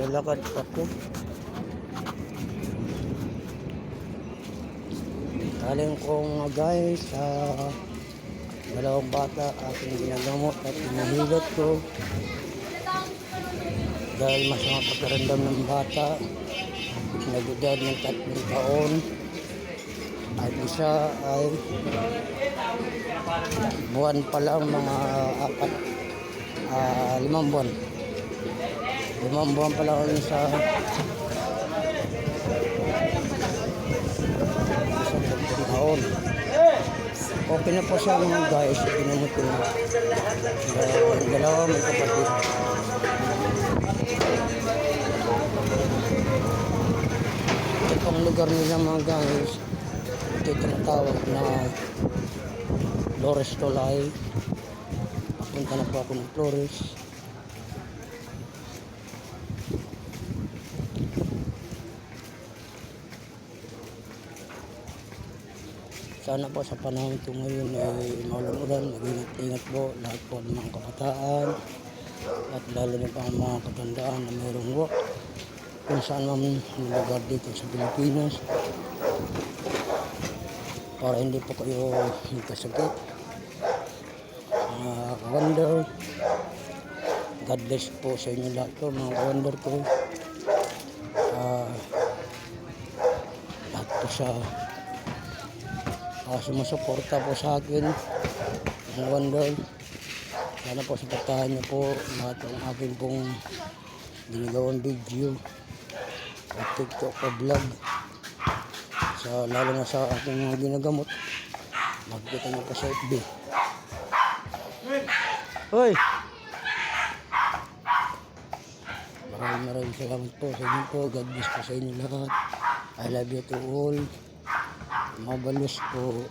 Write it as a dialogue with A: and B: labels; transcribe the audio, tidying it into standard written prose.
A: Lalakad ako. Galing ko nga guys sa dalawang bata aking ginagamot at hinahilot ko dahil masama pagkarandam ng bata, nag-edad ng 3 taon at isa ay buwan pa lang, mga 5 buwan. 5 buwan pa lang sa taon. Okay na po siya mga guys, pinamot ko na. Dalawa may kapatid. Ito pong lugar nila mga guys, ito tinatawag na Flores Tolay. Papunta na po ako ng Flores. Sana po sa panahon ito ngayon ay maulan-ulan, mag-ingat-ingat po lahat po ng mga kabataan at lalo na pa ang mga katandaan na mayroong work kung saan man lugar dito sa Pilipinas para hindi po kayo magkasakit. Mga ka-wonder, God bless po sa inyo lahat po mga ka-wonder ko. Lahat po sa sumusuporta po sa akin mga wonder, sana po suportahan niyo po lahat ng akin pong ginagawang video at TikTok o vlog, lalo na sa aking mga ginagamot. Magkita niyo po sa FB. Hoy! Maraming salamat po sa inyo po. God bless po sa inyo lahat. I love you to all. Mabalos po.